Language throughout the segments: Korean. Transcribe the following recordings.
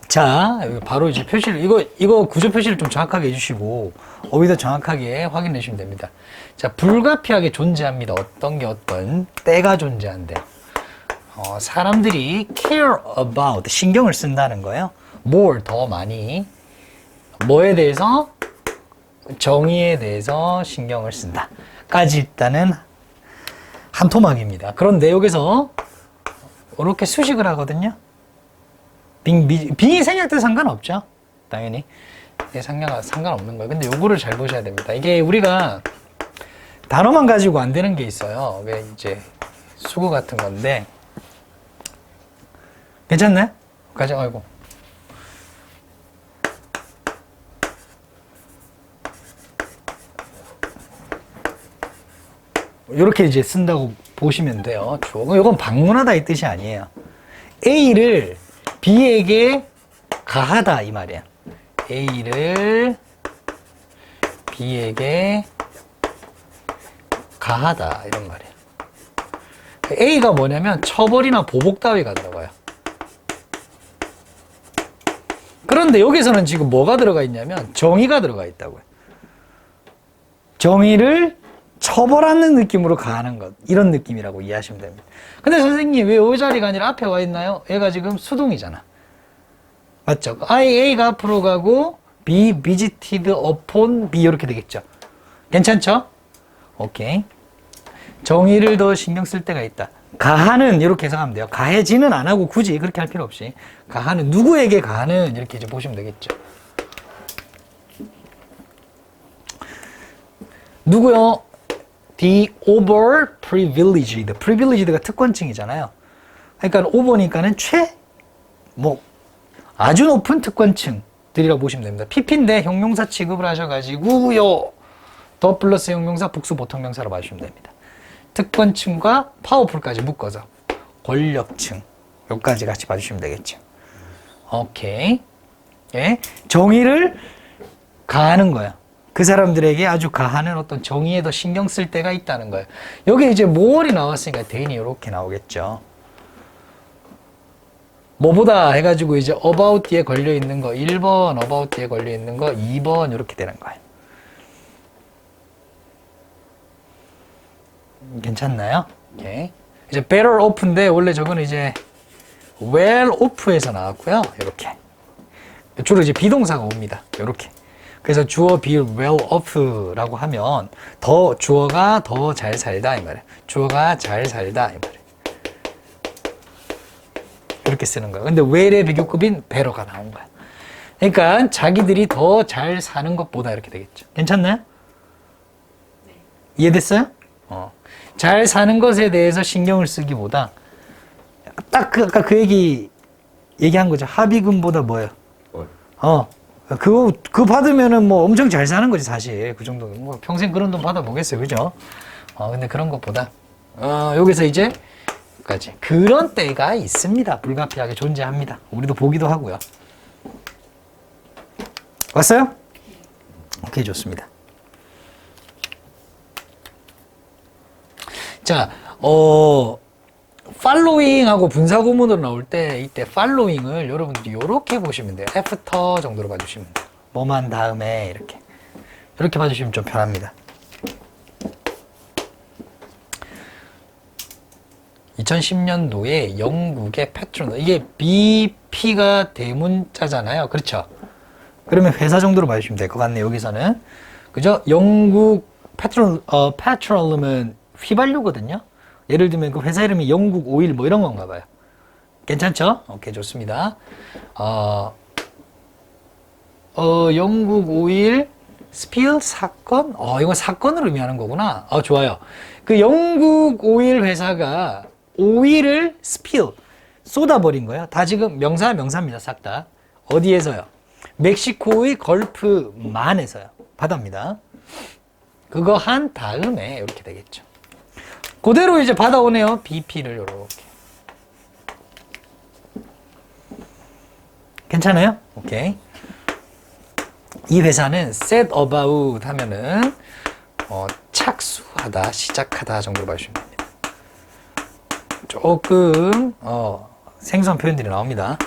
자, 바로 이제 표시를, 이거 구조 표시를 좀 정확하게 해주시고, 어휘도 정확하게 확인해 주시면 됩니다. 자, 불가피하게 존재합니다. 어떤 때가 존재한대요. 사람들이 care about, 신경을 쓴다는 거예요. more, 더 많이. 뭐에 대해서? 정의에 대해서 신경을 쓴다. 까지 일단은 한 토막입니다. 그런데 여기서 이렇게 수식을 하거든요. 빙이 생략돼도 상관없죠. 당연히. 이게 상관없는 거예요. 근데 요거를 잘 보셔야 됩니다. 이게 우리가 단어만 가지고 안 되는 게 있어요. 이게 이제 수구 같은 건데. 괜찮나요? 아이고. 이렇게 이제 쓴다고 보시면 돼요. 이건 방문하다 이 뜻이 아니에요. A를 B에게 가하다 이 말이야. A를 B에게 가하다 이런 말이야. A가 뭐냐면 처벌이나 보복 따위가 들어가요. 그런데 여기서는 지금 뭐가 들어가 있냐면 정의가 들어가 있다고요. 정의를 처벌하는 느낌으로 가하는 것, 이런 느낌이라고 이해하시면 됩니다. 근데 선생님 왜 이 자리가 아니라 앞에 와 있나요? 얘가 지금 수동이잖아. 맞죠? A가 앞으로 가고 be visited upon B 이렇게 되겠죠. 괜찮죠? 오케이. 정의를 더 신경 쓸 때가 있다. 가하는 이렇게 해석하면 돼요. 가해지는 안 하고 굳이 그렇게 할 필요 없이 가하는, 누구에게 가하는 이렇게 이제 보시면 되겠죠. 누구요? The overprivileged. privileged가 특권층이잖아요. 그러니까 over니까는 아주 높은 특권층들이라고 보시면 됩니다. PP인데 형용사 취급을 하셔가지고요. 더 플러스 형용사, 북수 보통명사로 봐주시면 됩니다. 특권층과 파워풀까지 묶어서 권력층 여기까지 같이 봐주시면 되겠죠. 오케이. 예, 정의를 가하는 거예요. 그 사람들에게 아주 가하는 어떤 정의에 더 신경 쓸 때가 있다는 거예요. 여기 이제 more이 나왔으니까 대인이 이렇게 나오겠죠. 뭐보다 해가지고 이제 about 뒤에 걸려 있는 거 1번, about 뒤에 걸려 있는 거 2번 이렇게 되는 거예요. 괜찮나요? 오케이. 이제 better off인데 원래 저거는 이제 well off에서 나왔고요. 이렇게. 주로 이제 비동사가 옵니다. 이렇게. 그래서 주어 be well off라고 하면 주어가 더 잘 살다 이 말이에요. 주어가 잘 살다 이 말이에요. 이렇게 쓰는 거예요. 근데 well의 비교급인 better가 나온 거야. 그러니까 자기들이 더 잘 사는 것보다 이렇게 되겠죠. 괜찮나요? 네. 이해됐어요? 잘 사는 것에 대해서 신경을 쓰기보다 딱 아까 그 얘기한 거죠. 합의금보다 뭐예요? 그거 받으면은 뭐 엄청 잘 사는 거지, 사실. 그 정도는. 뭐 평생 그런 돈 받아보겠어요. 그죠? 근데 그런 것보다, 여기서 이제, 까지. 그런 때가 있습니다. 불가피하게 존재합니다. 우리도 보기도 하고요. 왔어요? 오케이, 좋습니다. 자, following하고 분사구문으로 나올 때 이때 following을 여러분들이 이렇게 보시면 돼요. after 정도로 봐주시면 돼요. 뭐만 다음에 이렇게 봐주시면 좀 편합니다. 2010년도에 영국의 패트론, 이게 BP가 대문자잖아요. 그렇죠? 그러면 회사 정도로 봐주시면 될 것 같네요. 여기서는. 그죠? 영국 패트롤은 휘발유거든요. 예를 들면 그 회사 이름이 영국 오일 뭐 이런 건가 봐요. 괜찮죠? 오케이, 좋습니다. 영국 오일 스필 사건? 이건 사건을 의미하는 거구나. 좋아요. 그 영국 오일 회사가 오일을 스필, 쏟아버린 거예요. 다 지금 명사입니다. 싹 다. 어디에서요? 멕시코의 걸프만에서요. 바다입니다. 그거 한 다음에 이렇게 되겠죠. 그대로 이제 받아오네요. BP를 이렇게. 괜찮아요? 오케이. 이 회사는 set about 하면은 착수하다, 시작하다 정도로 봐주시면 됩니다. 조금 생소한 표현들이 나옵니다.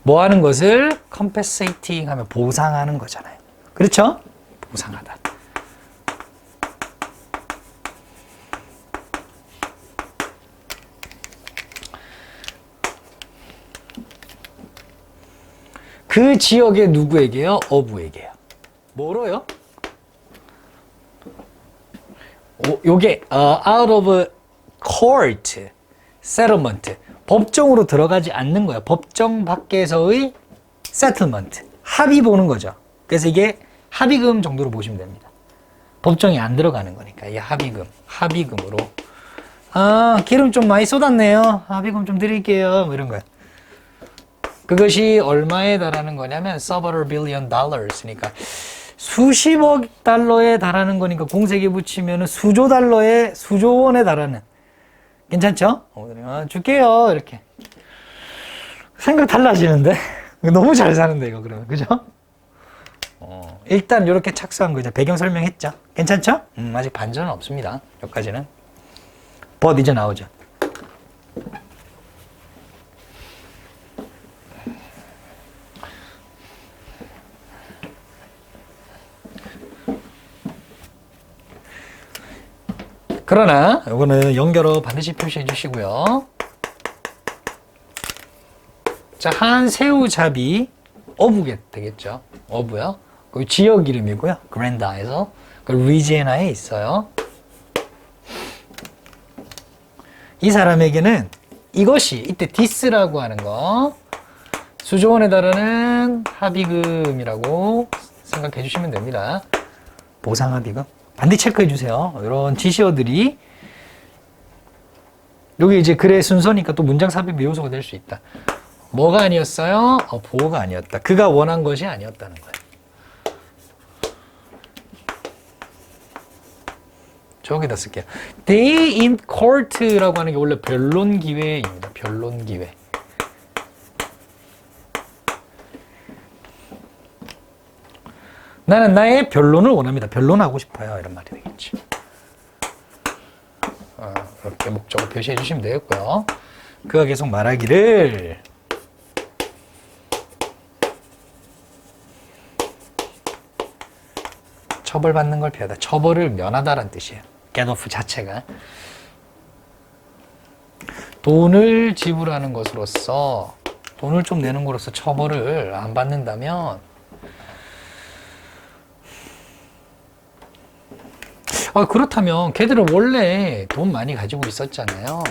뭐 하는 것을 compensating 하면 보상하는 거잖아요. 그렇죠? 보상하다. 그 지역의 누구에게요? 어부에게요. 뭐로요? 요게 out of court settlement. 법정으로 들어가지 않는 거야. 법정 밖에서의 settlement. 합의 보는 거죠. 그래서 이게 합의금 정도로 보시면 됩니다. 법정에 안 들어가는 거니까 이 합의금으로 기름 좀 많이 쏟았네요. 합의금 좀 드릴게요. 뭐 이런 거야. 그것이 얼마에 달하는 거냐면 several billion dollars니까 수십억 달러에 달하는 거니까 공세기 붙이면 수조 달러에 수조 원에 달하는. 괜찮죠? 줄게요. 이렇게 생각 달라지는데 너무 잘 사는데 이거 그러면 그죠? 일단 이렇게 착수한 거 이제 배경 설명했죠. 괜찮죠? 아직 반전은 없습니다. 여기까지는. but 이제 나오죠. 그러나 이거는 연결어 반드시 표시해 주시고요. 자, 한 새우잡이 어부게 되겠죠. 어부요. 그 지역 이름이고요. 그랜다에서 그 루이지애나에 있어요. 이 사람에게는 이것이 이때 디스라고 하는 거 수조 원에 달하는 합의금이라고 생각해 주시면 됩니다. 보상 합의금. 반드시 체크해 주세요. 이런 지시어들이 여기 이제 글의 순서니까 또 문장 삽입 요소가 될 수 있다. 뭐가 아니었어요? 보호가 아니었다. 그가 원한 것이 아니었다는 거예요. 저기다 쓸게요. Day in court라고 하는 게 원래 변론 기회입니다. 변론 기회. 나는 나의 변론을 원합니다. 변론하고 싶어요. 이런 말이 되겠지. 이렇게 목적을 표시해 주시면 되겠고요. 그가 계속 말하기를 처벌받는 걸 피하다. 처벌을 면하다라는 뜻이에요. get off 자체가. 돈을 지불하는 것으로서 돈을 좀 내는 것으로서 처벌을 안 받는다면 그렇다면 걔들은 원래 돈 많이 가지고 있었잖아요.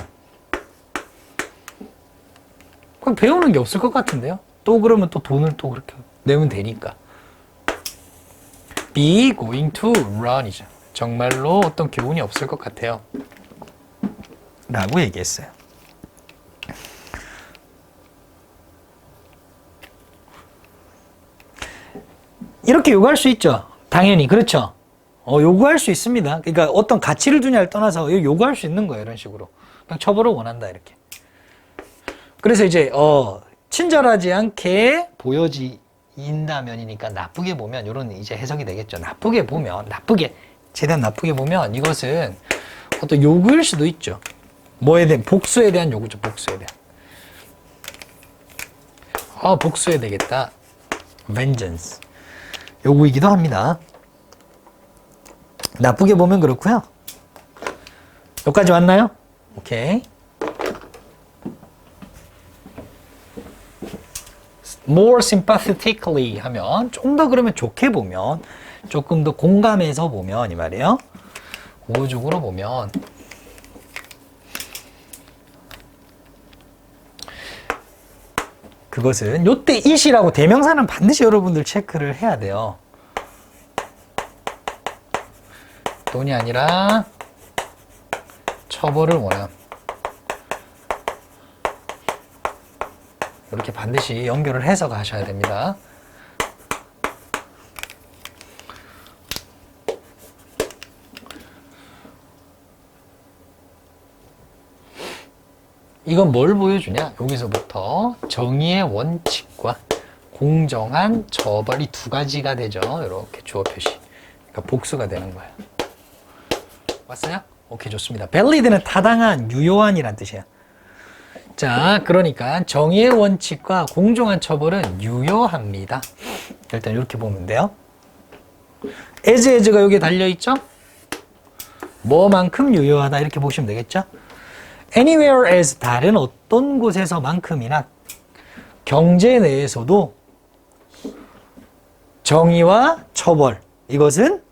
그럼 배우는 게 없을 것 같은데요? 또 그러면 또 돈을 또 그렇게 내면 되니까. be going to run이죠. 정말로 어떤 교훈이 없을 것 같아요. 라고 얘기했어요. 이렇게 요구할 수 있죠. 당연히. 그렇죠. 요구할 수 있습니다. 그러니까 어떤 가치를 두냐를 떠나서 요구할 수 있는 거예요. 이런 식으로. 그냥 처벌을 원한다. 이렇게. 그래서 이제, 친절하지 않게 보여진다면이니까 나쁘게 보면, 이런 이제 해석이 되겠죠. 나쁘게 보면, 최대한 나쁘게 보면 이것은 어떤 요구일 수도 있죠. 뭐에 대한, 복수에 대한 요구죠. 복수에 대한. 복수해야 되겠다. vengeance. 요구이기도 합니다. 나쁘게 보면 그렇고요. 여기까지 왔나요? 오케이. more sympathetically 하면 좀 더 그러면 좋게 보면 조금 더 공감해서 보면 이 말이에요. 우호적으로 보면 그것은 요때 it이라고 대명사는 반드시 여러분들 체크를 해야 돼요. 돈이 아니라 처벌을 원함. 이렇게 반드시 연결을 해서 가셔야 됩니다. 이건 뭘 보여주냐? 여기서부터 정의의 원칙과 공정한 처벌이 두 가지가 되죠. 이렇게 주어 표시. 그러니까 복수가 되는 거예요. 왔어요? 오케이, 좋습니다. valid는 타당한, 유효한이란 뜻이에요. 자, 그러니까 정의의 원칙과 공정한 처벌은 유효합니다. 일단 이렇게 보면 돼요. as가 여기에 달려있죠? 뭐만큼 유효하다 이렇게 보시면 되겠죠? anywhere as 다른 어떤 곳에서만큼이나 경제 내에서도 정의와 처벌 이것은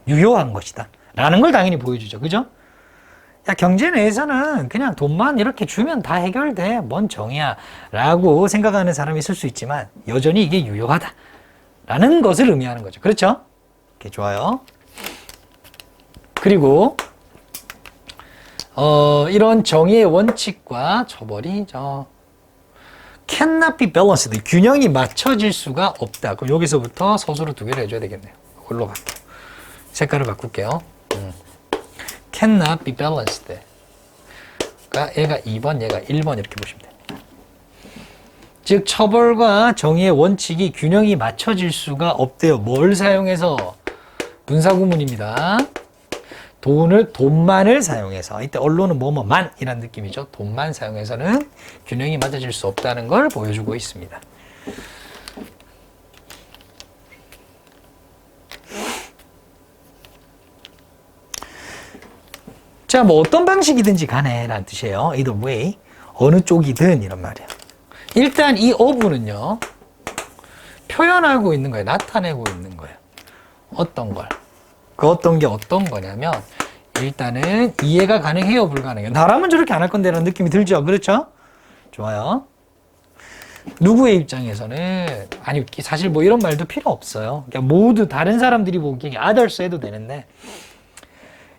유효한 것이다 라는 걸 당연히 보여주죠. 그죠? 야, 경제 내에서는 그냥 돈만 이렇게 주면 다 해결돼. 뭔 정의야 라고 생각하는 사람이 있을 수 있지만 여전히 이게 유효하다 라는 것을 의미하는 거죠. 그렇죠? 이렇게 좋아요. 그리고 이런 정의의 원칙과 처벌이 cannot be balanced. 균형이 맞춰질 수가 없다. 그럼 여기서부터 서술을 두 개를 해줘야 되겠네요. 이걸로 갈게요. 색깔을 바꿀게요. cannot be balanced. 그러니까 얘가 2번, 얘가 1번 이렇게 보시면 됩니다. 즉 처벌과 정의의 원칙이 균형이 맞춰질 수가 없대요. 뭘 사용해서? 분사구문입니다. 돈만을 사용해서, 이때 언론은 뭐뭐만 이란 느낌이죠. 돈만 사용해서는 균형이 맞아질 수 없다는 걸 보여주고 있습니다. 자, 뭐 어떤 방식이든지 간에 라는 뜻이에요. either way. 어느 쪽이든 이런 말이에요. 일단 이 of는요. 표현하고 있는 거예요. 나타내고 있는 거예요. 어떤 걸. 그 어떤 게 어떤 거냐면 일단은 이해가 가능해요, 불가능해요. 나라면 저렇게 안 할 건데 라는 느낌이 들죠. 그렇죠? 좋아요. 누구의 입장에서는 아니 사실 뭐 이런 말도 필요 없어요. 그러니까 모두 다른 사람들이 보기에 others 해도 되는데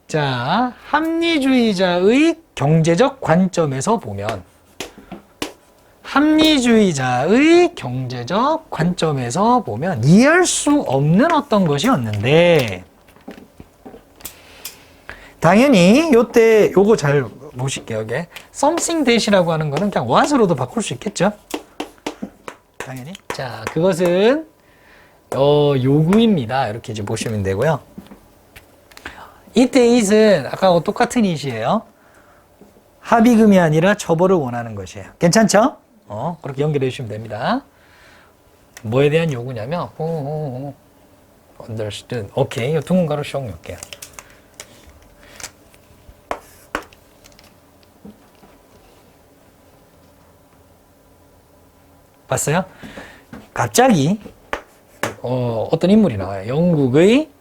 자, 합리주의자의 경제적 관점에서 보면 합리주의자의 경제적 관점에서 보면 이해할 수 없는 어떤 것이었는데 당연히 요때 요거 잘 보실게요. 이게 something that이라고 하는 거는 그냥 what으로도 바꿀 수 있겠죠? 당연히. 자, 그것은 요구입니다. 이렇게 이제 보시면 되고요. 이때 it은 아까하고 똑같은 it이에요. 합의금이 아니라 처벌을 원하는 것이에요. 괜찮죠? 그렇게 연결해 주시면 됩니다. 뭐에 대한 요구냐면 understood. 오케이. 이 둥근 씩 넣을게요. 봤어요? 갑자기 어떤 인물이 나와요. 영국의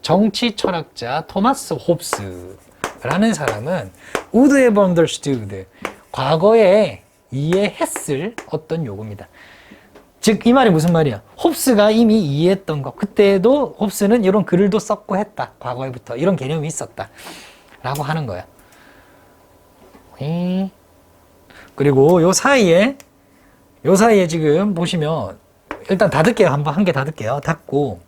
정치 철학자 토마스 홉스라는 사람은 would have understood 과거에 이해했을 어떤 요구입니다. 즉 이 말이 무슨 말이야? 홉스가 이미 이해했던 것 그때도 홉스는 이런 글도 썼고 했다. 과거에부터 이런 개념이 있었다 라고 하는 거야. 그리고 요 사이에 지금 보시면 일단 닫을게요. 한 개 닫을게요. 닫고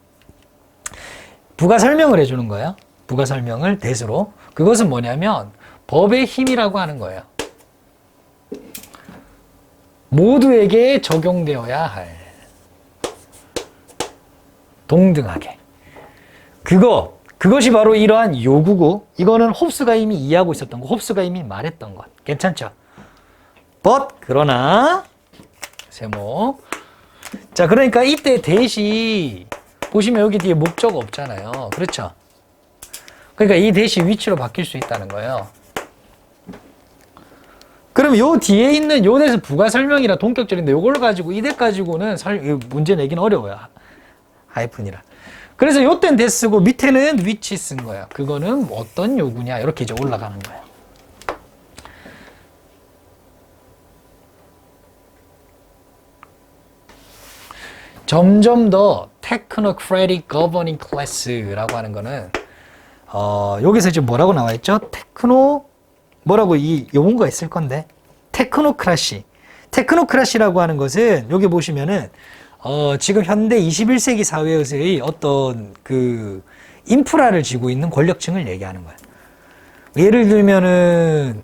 부가 설명을 해주는 거예요. 부가 설명을 대수로. 그것은 뭐냐면 법의 힘이라고 하는 거예요. 모두에게 적용되어야 할 동등하게. 그것이 바로 이러한 요구고 이거는 홉스가 이미 이해하고 있었던 거. 홉스가 이미 말했던 것. 괜찮죠? 그러나 세모. 자, 그러니까 이때 대시 보시면 여기 뒤에 목적 없잖아요. 그렇죠? 그러니까 이 대시 위치로 바뀔 수 있다는 거예요. 그럼 요 뒤에 있는 요 대에서 부가 설명이라 동격절인데 요걸 가지고 이 대 가지고는 문제 내기는 어려워요. 하이픈이라. 그래서 요땐 대 쓰고 밑에는 위치 쓴 거야. 그거는 어떤 요구냐 이렇게 이제 올라가는 거예요. 점점 더 테크노크래틱 거버닝 클래스라고 하는 거는 여기서 지금 뭐라고 나와 있죠? 뭐라고 이 용어가 있을 건데 테크노크라시라고 하는 것은 여기 보시면은 지금 현대 21세기 사회에서의 어떤 그 인프라를 쥐고 있는 권력층을 얘기하는 거예요. 예를 들면은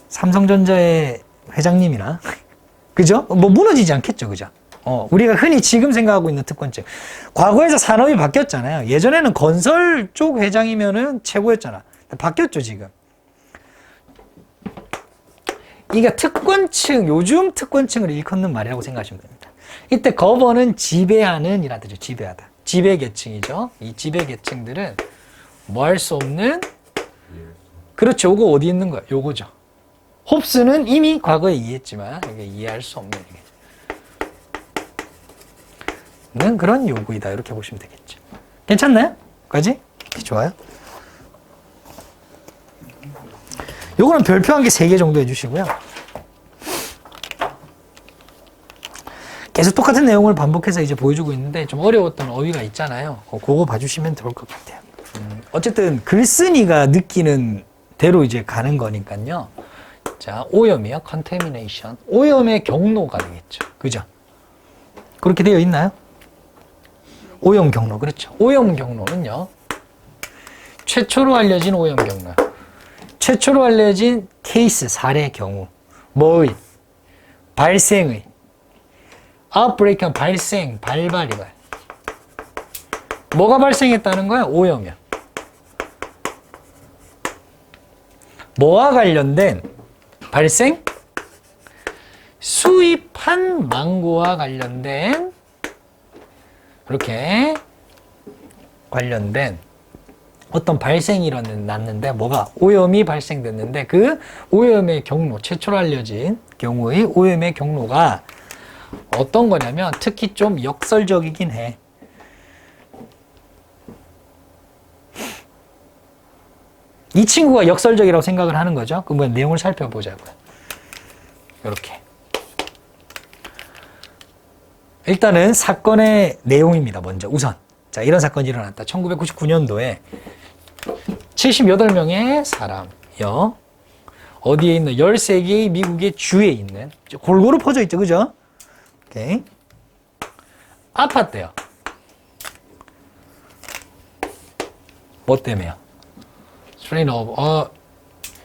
삼성전자의 회장님이나 그죠? 뭐 무너지지 않겠죠, 그죠? 우리가 흔히 지금 생각하고 있는 특권층. 과거에서 산업이 바뀌었잖아요. 예전에는 건설 쪽 회장이면은 최고였잖아. 바뀌었죠, 지금. 이게 특권층, 요즘 특권층을 일컫는 말이라고 생각하시면 됩니다. 이때 govern은 지배하는 이라 뜻이죠. 지배하다. 지배계층이죠. 이 지배계층들은 뭐 할 수 없는, 그렇죠. 요거 어디 있는 거야? 요거죠. 홉스는 이미 과거에 이해했지만 이게 이해할 수 없는 그런 요구이다. 이렇게 보시면 되겠죠. 괜찮나요? 까지? 좋아요. 요거는 별표한 게 3개 정도 해주시고요. 계속 똑같은 내용을 반복해서 이제 보여주고 있는데 좀 어려웠던 어휘가 있잖아요. 그거 봐주시면 좋을 것 같아요. 어쨌든 글쓴이가 느끼는 대로 이제 가는 거니까요. 자, 오염이요. contamination. 오염의 경로가 되겠죠. 그죠? 그렇게 되어 있나요? 오염 경로. 그렇죠. 오염 경로는요. 최초로 알려진 오염 경로. 최초로 알려진 케이스, 사례 경우. 뭐의? 발생의. outbreak은 발생, 발발이고요. 뭐가 발생했다는 거야? 오염이요. 뭐와 관련된 발생? 수입한 망고와 관련된 이렇게 관련된 어떤 발생이 났는데 뭐가 오염이 발생됐는데 그 오염의 경로, 최초로 알려진 경우의 오염의 경로가 어떤 거냐면 특히 좀 역설적이긴 해. 이 친구가 역설적이라고 생각을 하는 거죠. 그러면 내용을 살펴보자고요. 이렇게. 일단은 사건의 내용입니다. 먼저 우선. 자, 이런 사건이 일어났다. 1999년도에 78명의 사람이요. 어디에 있는 13개의 미국의 주에 있는 골고루 퍼져 있죠. 그죠? 오케이. 아팠대요. 뭐 때문에요? strain of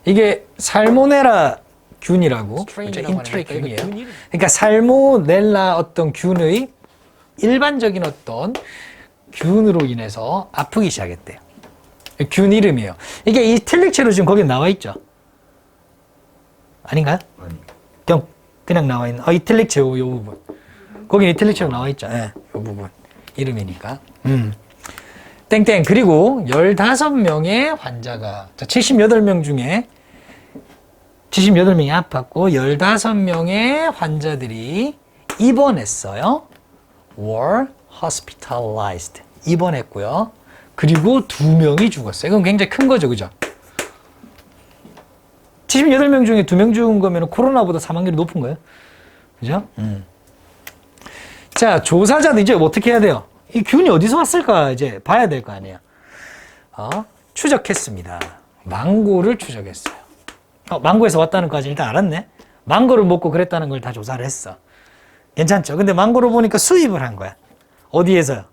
이게 살모넬라 균이라고 인트레 균이에요. 그러니까 살모넬라 어떤 균의 일반적인 어떤 균으로 인해서 아프기 시작했대요. 균 이름이에요. 이게 이틀릭체로 지금 거기 나와 있죠. 아닌가요? 그냥 나와 있는 이틀릭체 요 부분. 거기 이틀릭체로 나와 있죠. 예, 요 부분 이름이니까. 땡땡. 그리고 15명의 환자가 78명 중에 78명이 아팠고 15명의 환자들이 입원했어요. were hospitalized. 입원했고요. 그리고 2명이 죽었어요. 이건 굉장히 큰 거죠. 그죠? 78명 중에 2명 죽은 거면 코로나보다 사망률이 높은 거예요. 그죠? 자, 조사자도 이제 어떻게 해야 돼요? 이 균이 어디서 왔을까 이제 봐야 될 거 아니에요. 추적했습니다. 망고를 추적했어요. 망고에서 왔다는 거까지 일단 알았네. 망고를 먹고 그랬다는 걸 다 조사를 했어. 괜찮죠? 근데 망고를 보니까 수입을 한 거야. 어디에서요?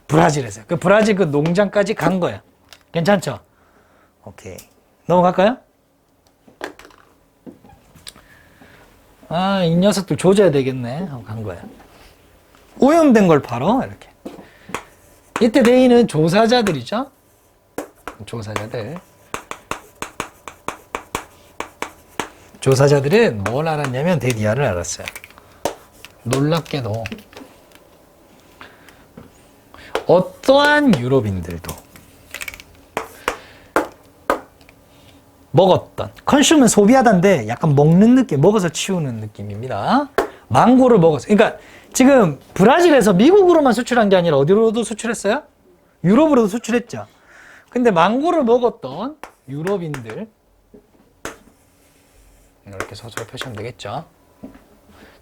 브라질에서. 그 브라질 그 농장까지 간 거야. 괜찮죠? 오케이. 넘어갈까요? 이 녀석들 조져야 되겠네. 하고 간 거야. 오염된 걸 바로 이렇게. 이때 대인은 조사자들이죠. 조사자들. 조사자들은 뭘 알았냐면 데디아를 알았어요. 놀랍게도 어떠한 유럽인들도 먹었던, 컨슘은 소비하다인데 약간 먹는 느낌, 먹어서 치우는 느낌입니다. 망고를 먹었어요. 그러니까 지금 브라질에서 미국으로만 수출한 게 아니라 어디로도 수출했어요? 유럽으로도 수출했죠. 근데 망고를 먹었던 유럽인들, 이렇게 서술을 표시하면 되겠죠.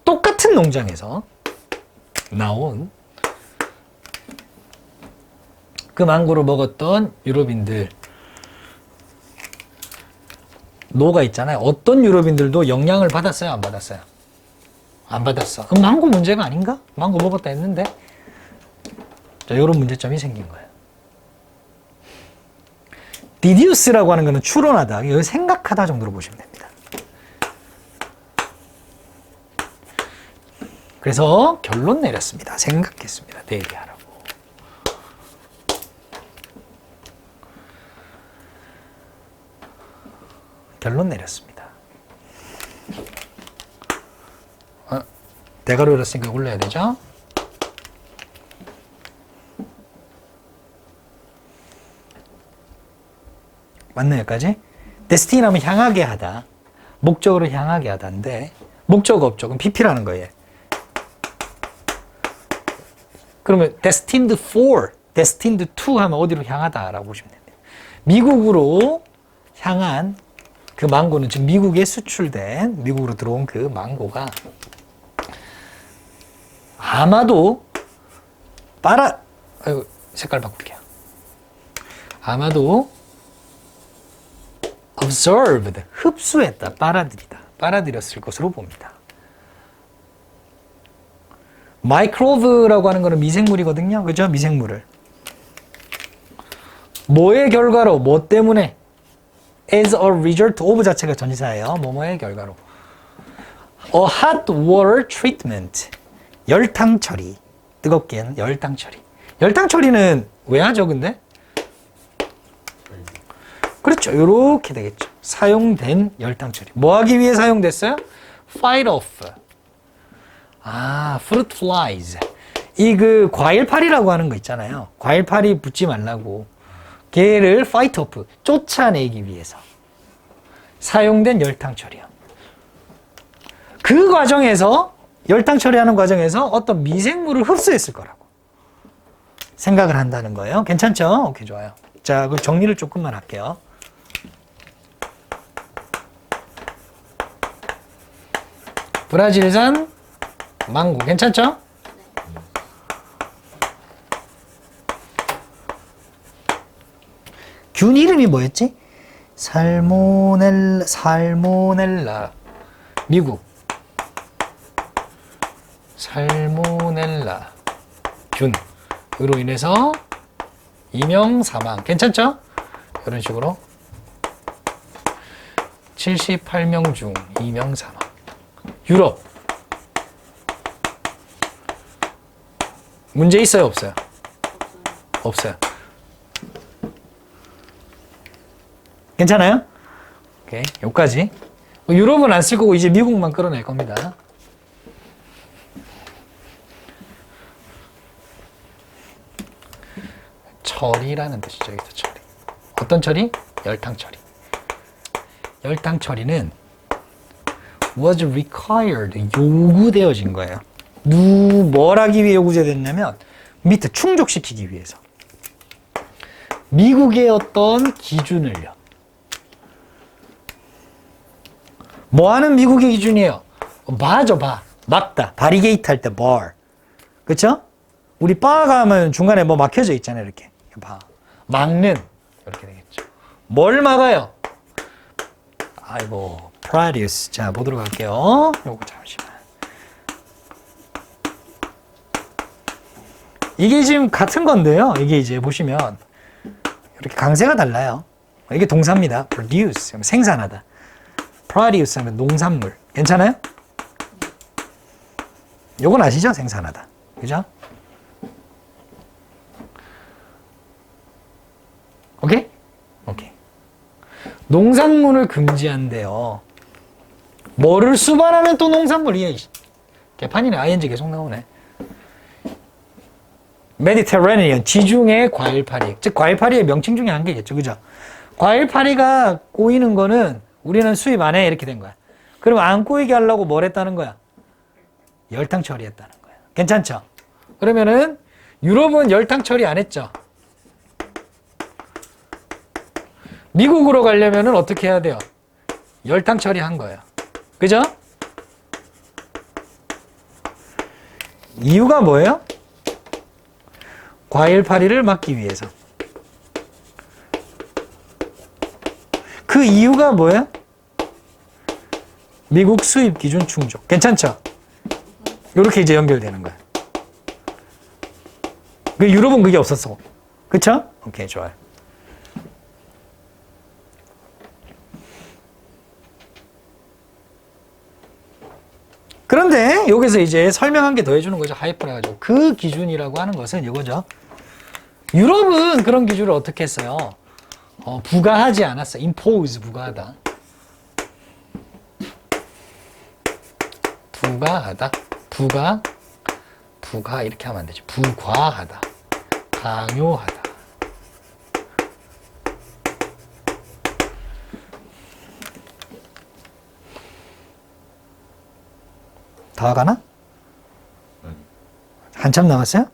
똑같은 농장에서 나온 그 망고를 먹었던 유럽인들, 노가 있잖아요. 어떤 유럽인들도 영향을 받았어요? 안 받았어요? 안 받았어. 그럼 망고 문제가 아닌가? 망고 먹었다 했는데. 자, 이런 문제점이 생긴 거예요. deduce라고 하는 거는 추론하다, 이거 생각하다 정도로 보시면 됩니다. 그래서 결론 내렸습니다. 생각했습니다. 대비하라고. 결론 내렸습니다. 대가로 열었으니까 올려야 되죠. 맞나요, 여기까지? 데스티니라면 향하게 하다. 목적으로 향하게 하다인데 목적 없죠. 그럼 PP라는 거예요. 그러면 destined for, destined to 하면 어디로 향하다라고 보시면 됩니다. 미국으로 향한 그 망고는 지금 미국에 수출된, 미국으로 들어온 그 망고가 아마도 색깔 바꿀게요. 아마도 observed, 흡수했다, 빨아들였을 것으로 봅니다. 마이크로브라고 하는 거는 미생물이거든요. 그죠? 미생물을. 뭐의 결과로, 뭐 때문에? as a result of 자체가 전치사예요. 뭐뭐의 결과로. A hot water treatment. 열탕 처리. 뜨겁게 하는 열탕 처리. 열탕 처리는 왜 하죠, 근데? 그렇죠. 이렇게 되겠죠. 사용된 열탕 처리. 뭐 하기 위해 사용됐어요? Fight off. fruit flies. 이 그 과일파리라고 하는 거 있잖아요. 과일파리 붙지 말라고. 걔를 fight off. 쫓아내기 위해서. 사용된 열탕 처리요. 그 과정에서, 열탕 처리하는 과정에서 어떤 미생물을 흡수했을 거라고 생각을 한다는 거예요. 괜찮죠? 오케이, 좋아요. 자, 그 정리를 조금만 할게요. 브라질산 망고 괜찮죠? 균 이름이 뭐였지? 살모넬라 미국 살모넬라 균으로 인해서 이명 사망 괜찮죠? 이런 식으로 78명 중 2명 사망. 유럽 문제 있어요, 없어요? 없어요. 괜찮아요? 오케이, 여기까지. 유럽은 안 쓸 거고 이제 미국만 끌어낼 겁니다. 처리라는 뜻이죠. 여기서 처리. 어떤 처리? 열탕 처리. 열탕 처리는 was required, 요구되어진 거예요. 뭘 하기 위해 요구되었냐면 밑에 충족시키기 위해서. 미국의 어떤 기준을요. 뭐 하는 미국의 기준이에요? 바죠, 바. 막다. 바리게이트 할 때 bar. 그쵸? 우리 바 가면 중간에 뭐 막혀져 있잖아요, 이렇게. 바. 막는. 이렇게 되겠죠. 뭘 막아요? 아이고, produce. 자, 보도록 할게요. 요거 잠시만. 이게 지금 같은 건데요. 이게 이제 보시면 이렇게 강세가 달라요. 이게 동사입니다. produce. 하면 생산하다. produce 하면 농산물. 괜찮아요? 요건 아시죠? 생산하다. 그죠? 오케이? 오케이. 농산물을 금지한대요. 뭐를 수반하면 또 농산물이야. 개판이네. ing 계속 나오네. 메디테레니언, 지중해 과일파리. 즉 과일파리의 명칭 중에 한 개겠죠. 그죠? 과일파리가 꼬이는 거는 우리는 수입 안 해. 이렇게 된 거야. 그럼 안 꼬이게 하려고 뭘 했다는 거야? 열탕 처리했다는 거야. 괜찮죠? 그러면은 유럽은 열탕 처리 안 했죠? 미국으로 가려면은 어떻게 해야 돼요? 열탕 처리한 거예요. 그죠? 이유가 뭐예요? 과일파리를 막기 위해서. 그 이유가 뭐예요? 미국 수입 기준 충족. 괜찮죠? 이렇게 이제 연결되는 거야. 그 유럽은 그게 없었어. 그쵸? 오케이, 좋아요. 그런데 여기서 이제 설명한 게 더해주는 거죠. 하이퍼를 해가지고. 그 기준이라고 하는 것은 이거죠. 유럽은 그런 기준을 어떻게 했어요? 부과하지 않았어. impose, 부과하다. 부과하다. 부가 이렇게 하면 안 되지. 부과하다. 강요하다. 다 가나? 한참 남았어요?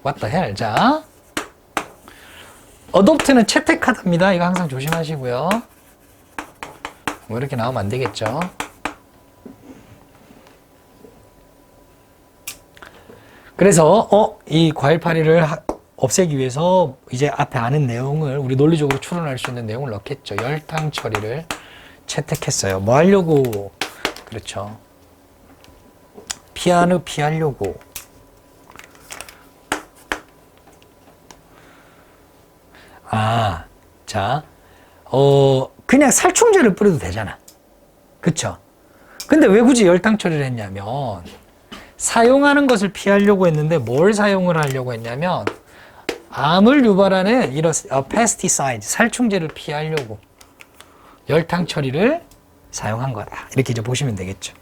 What the hell? 자, adopt는 채택하다입니다. 이거 항상 조심하시고요. 뭐 이렇게 나오면 안 되겠죠. 그래서 이 과일파리를 없애기 위해서 이제 앞에 아는 내용을 우리 논리적으로 추론할 수 있는 내용을 넣겠죠. 열탕 처리를 채택했어요. 뭐 하려고? 그렇죠. 피하려고. 자, 그냥 살충제를 뿌려도 되잖아. 그쵸? 근데 왜 굳이 열탕 처리를 했냐면, 사용하는 것을 피하려고 했는데, 뭘 사용을 하려고 했냐면, 암을 유발하는 이런 pesticide, 살충제를 피하려고 열탕 처리를 사용한 거다. 이렇게 이제 보시면 되겠죠.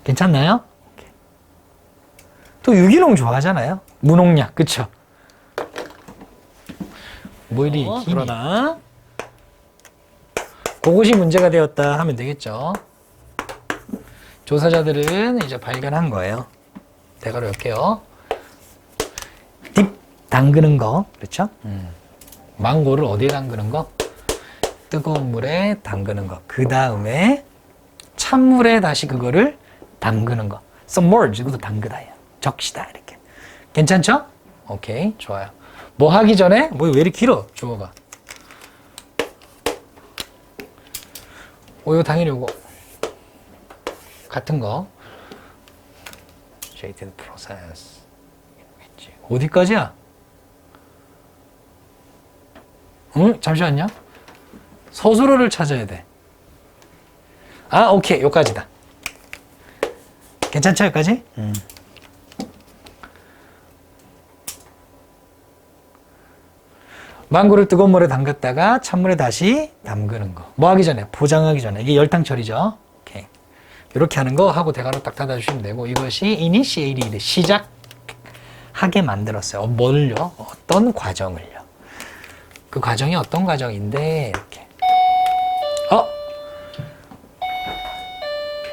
괜찮나요? 또 유기농 좋아하잖아요. 무농약, 그쵸? 뭐 이리 그러나 그것이 문제가 되었다 하면 되겠죠. 조사자들은 이제 발견한 거예요. 대가로 할게요. 딥 담그는 거, 그렇죠? 망고를 어디에 담그는 거? 뜨거운 물에 담그는 거. 그 다음에 찬물에 다시 그거를 담그는 거. submerge, 이것도 담그다예요. 적시다, 이렇게. 괜찮죠? 오케이, 좋아요. 뭐 하기 전에, 뭐 왜 이렇게 길어, 주어가. 이거 당연히 이거. 같은 거. Shaded process. 어디까지야? 응? 잠시만요. 서술어를 찾아야 돼. 오케이. 여기까지다. 괜찮죠? 여기까지? 망고를 뜨거운 물에 담갔다가 찬물에 다시 담그는 거. 뭐 하기 전에? 포장하기 전에. 이게 열탕 처리죠. 오케이. 이렇게 하는 거 하고 대괄호 딱 닫아주시면 되고, 이것이 initiated, 시작하게 만들었어요. 뭘요? 어떤 과정을요? 그 과정이 어떤 과정인데, 이렇게.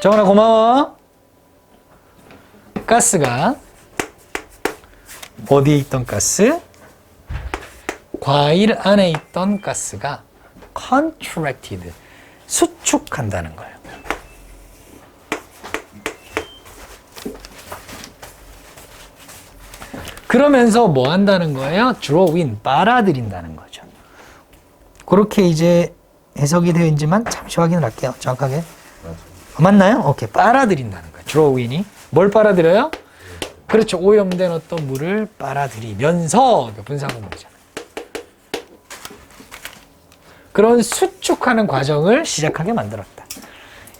정원아, 고마워. 가스가, 어디에 있던 가스? 과일 안에 있던 가스가 contracted, 수축한다는 거예요. 그러면서 뭐 한다는 거예요? draw in, 빨아들인다는 거죠. 그렇게 이제 해석이 되어 있지만 잠시 확인을 할게요. 정확하게. 맞나요? 오케이. 빨아들인다는 거예요. draw in이. 뭘 빨아들여요? 그렇죠. 오염된 어떤 물을 빨아들이면서 분사구문이잖아요. 그런 수축하는 과정을 시작하게 만들었다.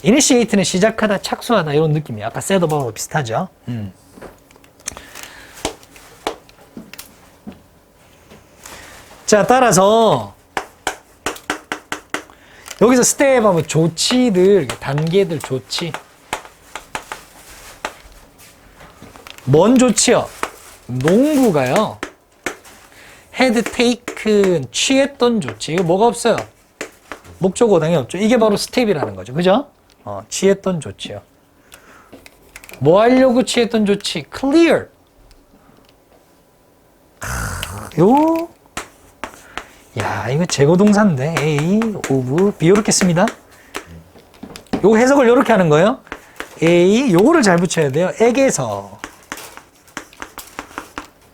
initiate는 시작하다, 착수하다 이런 느낌이에요. 아까 set above하고 비슷하죠. 자, 따라서 여기서 스텝 하면 조치들, 단계들 조치. 뭔 조치요? 농부가요. had taken, 취했던 조치. 이거 뭐가 없어요? 목적어 당연히 없죠. 이게 바로 스텝이라는 거죠. 그죠? 취했던 조치요. 뭐 하려고 취했던 조치? clear. 야, 이거 제거 동사인데. A, of, B 이렇게 씁니다. 요 해석을 이렇게 하는 거예요. A, 요거를 잘 붙여야 돼요. 액에서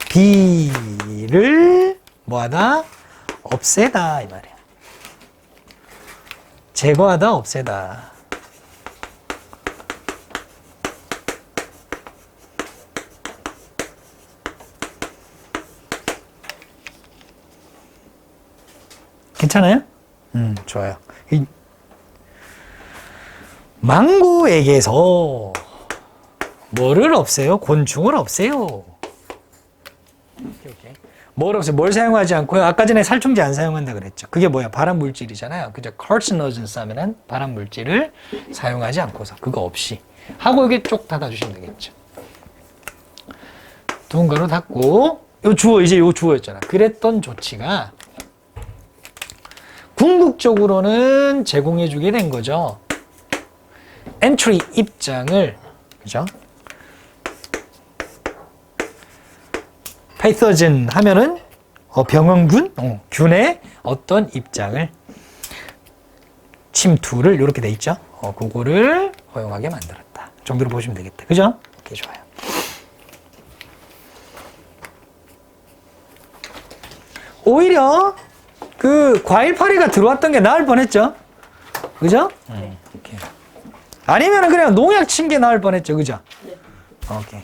B를 뭐하다? 없애다 이 말이야. 제거하다, 없애다. 괜찮아요? 좋아요. 이 망고에게서 뭐를 없애요? 곤충을 없애요. 오케이. 뭘 사용하지 않고요? 아까 전에 살충제 안 사용한다 그랬죠. 그게 뭐야? 발암 물질이잖아요. 그죠? carcinogens 하면은 발암 물질을 사용하지 않고서 그거 없이 하고 여기 쪽 닫아주시면 되겠죠. 누군가로 닫고 요 주어 이제 요 주어였잖아. 그랬던 조치가 궁극적으로는 제공해주게 된 거죠. 엔트리 입장을 그죠? 패서진 하면은 병원균, 균의 어떤 입장을 침투를 이렇게 돼 있죠. 그거를 허용하게 만들었다. 정도로 보시면 되겠다. 그죠? 오케이, 좋아요. 오히려 그 과일 파리가 들어왔던 게 나을 뻔했죠. 그죠? 오케이. 아니면은 그냥 농약 친 게 나을 뻔했죠. 그죠? 네. 오케이.